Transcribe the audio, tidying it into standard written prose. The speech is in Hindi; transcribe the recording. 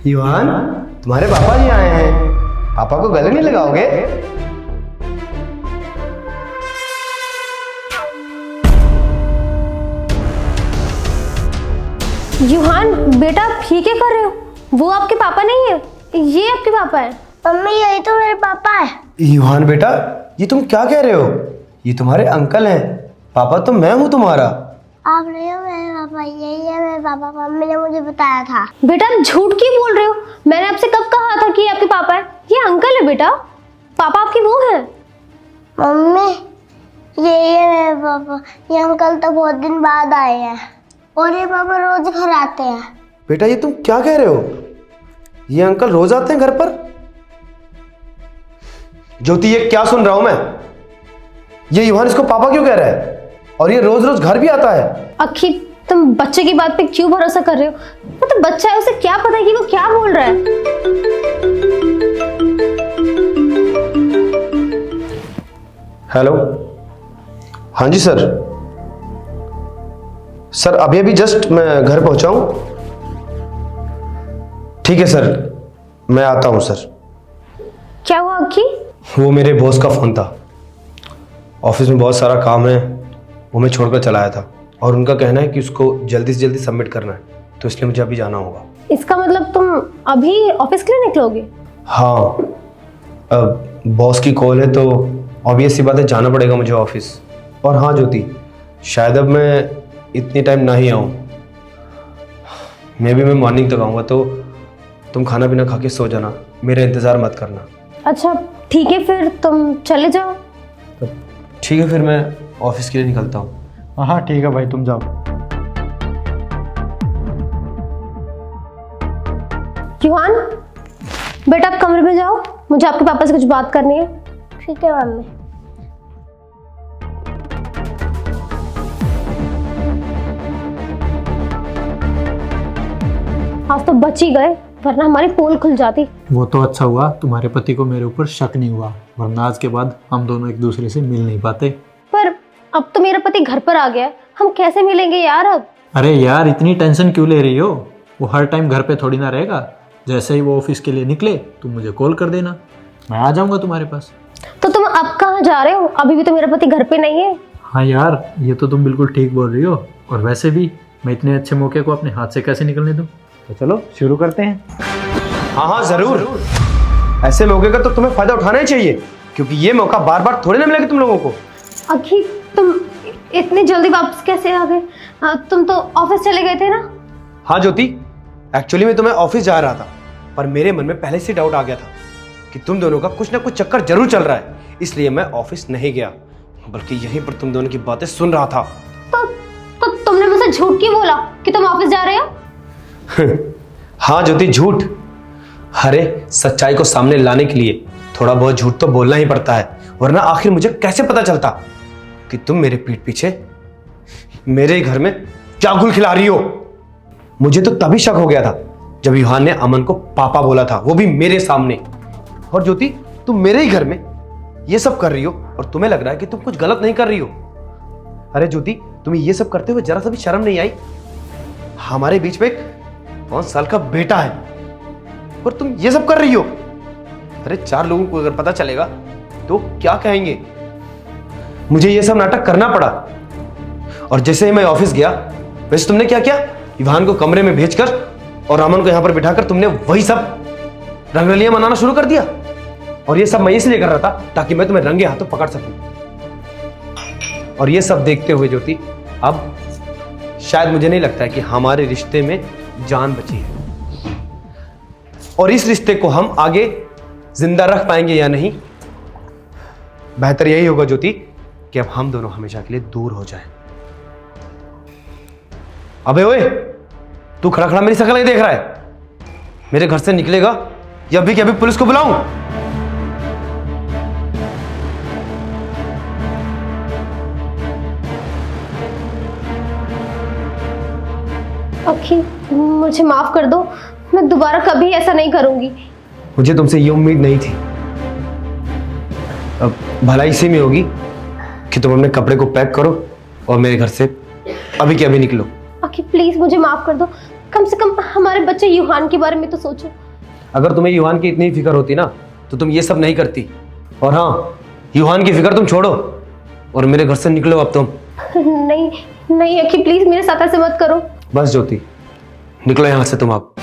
युहान, तुम्हारे पापा जी आए हैं। पापा को गले नहीं लगाओगे? युहान बेटा, आप ये क्या कर रहे हो? वो आपके पापा नहीं है, ये आपके पापा है। मम्मी यही तो मेरे पापा है। युहान बेटा, ये तुम क्या कह रहे हो? ये तुम्हारे अंकल हैं। पापा तो मैं हूँ तुम्हारा। आप नहीं हो मेरे पापा, यही है मेरे पापा। मम्मी ने मुझे बताया था। बेटा आप झूठ क्यों बोल रहे हो? मैंने आपसे कब कहा था कि ये आपके पापा है? ये अंकल है बेटा, पापा आपके वो हैं। मम्मी यही है मेरे पापा। ये अंकल तो बहुत दिन बाद आए हैं और ये पापा रोज घर आते हैं। बेटा ये तुम क्या कह रहे हो? ये अंकल रोज आते हैं घर पर? ज्योति, ये क्या सुन रहा हूं मैं? ये युहान इसको पापा क्यों कह रहा है? और ये रोज रोज घर भी आता है? अखी, तुम बच्चे की बात पे क्यों भरोसा कर रहे हो? मतलब बच्चा है, उसे क्या पता है कि वो क्या बोल रहा है। हेलो, हाँ जी सर। सर अभी अभी जस्ट मैं घर पहुंचा हूं। ठीक है सर, मैं आता हूं सर। क्या हुआ अखी? वो मेरे बॉस का फोन था। ऑफिस में बहुत सारा काम है, वो मैं छोड़कर चला आया था और उनका कहना है कि उसको जल्दी से जल्दी सबमिट करना है, तो इसलिए मुझे अभी जाना होगा। इसका मतलब तुम अभी ऑफिस के लिए निकलोगे? हाँ, अब बॉस की कॉल है तो ऑब्वियस सी बात है, जाना पड़ेगा मुझे ऑफिस। और हाँ ज्योति, शायद अब मैं इतनी टाइम ना ही आऊँ। मैं मॉर्निंग तक आऊँगा, तो तुम खाना पीना खा के सो जाना, मेरा इंतज़ार मत करना। अच्छा ठीक है, फिर तुम चले जाओ। ठीक है, फिर मैं ऑफिस के लिए निकलता हूँ। हाँ ठीक है भाई, तुम जाओ। युहान बेटा, आप कमरे में जाओ, मुझे आपके पापा से कुछ बात करनी है। ठीक है मम्मी। आज तो बच ही गए, वरना हमारी पोल खुल जाती। वो तो अच्छा हुआ तुम्हारे पति को मेरे ऊपर शक नहीं हुआ, वरना आज के बाद हम दोनों एक दूसरे से मिल नहीं पाते। पर अब तो मेरा पति घर पर आ गया है, हम कैसे मिलेंगे यार अब? अरे यार, इतनी टेंशन क्यों ले रही हो? वो हर टाइम घर पे थोड़ी ना रहेगा। जैसे ही वो ऑफिस के लिए निकले तुम मुझे कॉल कर देना, मैं आ जाऊंगा तुम्हारे पास। तो तुम अब कहाँ जा रहे हो? अभी भी तो मेरा पति घर पे नहीं है। हाँ यार, ये तो तुम बिल्कुल ठीक बोल रही हो। और वैसे भी मैं इतने अच्छे मौके को अपने हाथ से कैसे निकलने दूं? तो चलो शुरू करते हैं। हाँ हाँ जरूर, ऐसे मौके का तो तुम्हें फायदा उठाना ही चाहिए, क्योंकि ये मौका बार बार थोड़े ना मिलेगा तुम लोगों को। अखी, तुम इतनी जल्दी वापस कैसे आ गए? तुम तो ऑफिस चले गए थे ना? हाँ ज्योति, एक्चुअली मैं तुम्हें ऑफिस जा रहा था, पर मेरे मन में पहले से डाउट आ गया था कि तुम दोनों का कुछ ना कुछ चक्कर जरूर चल रहा है, इसलिए मैं ऑफिस नहीं गया, बल्कि यहीं पर तुम दोनों की बातें सुन रहा था। तो तुमने मुझसे झूठ क्यों बोला कि तुम ऑफिस जा रहे हो? हाँ ज्योति, झूठ। अरे सच्चाई को सामने लाने के लिए थोड़ा बहुत झूठ तो बोलना ही पड़ता है, वरना आखिर मुझे कैसे पता चलता कि तुम मेरे पीठ पीछे मेरे घर में क्या गुल खिला रही हो। मुझे तो तभी शक हो गया था जब युहान ने अमन को पापा बोला था, वो भी मेरे सामने। और ज्योति, तुम मेरे ही घर में ये सब कर रही हो और तुम्हें लग रहा है कि तुम कुछ गलत नहीं कर रही हो। अरे ज्योति, तुम्हें ये सब करते हुए जरा सा भी शर्म नहीं आई? हमारे बीच में एक 5 साल का बेटा है और तुम ये सब कर रही हो। अरे 4 लोगों को अगर पता चलेगा तो क्या कहेंगे। मुझे ये सब नाटक करना पड़ा। और जैसे ही मैं ऑफिस गया, वैसे तुमने क्या किया? युहान को कमरे में भेजकर और अमन को यहां पर बिठाकर तुमने वही सब रंगरलियां मनाना शुरू कर दिया। और ये सब मैं इसलिए कर रहा था ताकि मैं तुम्हें रंगे हाथों पकड़ सकूं। और ये सब देखते हुए ज्योति, अब शायद मुझे नहीं लगता है कि हमारे रिश्ते में जान बची है, और इस रिश्ते को हम आगे जिंदा रख पाएंगे या नहीं। बेहतर यही होगा ज्योति कि अब हम दोनों हमेशा के लिए दूर हो जाएं। अबे ओए, तू खड़ा खड़ा मेरी शक्ल नहीं देख रहा है? मेरे घर से निकलेगा या अभी के अभी पुलिस को बुलाऊं? अखी, मुझे माफ कर दो, मैं दोबारा कभी ऐसा नहीं करूंगी। मुझे तुमसे ये उम्मीद नहीं थी। अब भलाई इसी में होगी कि तुम अपने कपड़े को पैक करो और मेरे घर से अभी के अभी निकलो। अखी प्लीज मुझे माफ कर दो, कम से कम हमारे बच्चे यूहान के बारे में तो सोचो। अगर तुम्हें यूहान की इतनी फिक्र होती ना तो तुम ये सब नहीं करती। और हाँ, यूहान की फिक्र तुम छोड़ो और मेरे घर से निकलो अब तुम। नहीं नहीं अखी, प्लीज मेरे साथ ऐसे मत करो। बस ज्योति, निकलो यहाँ से तुम अब।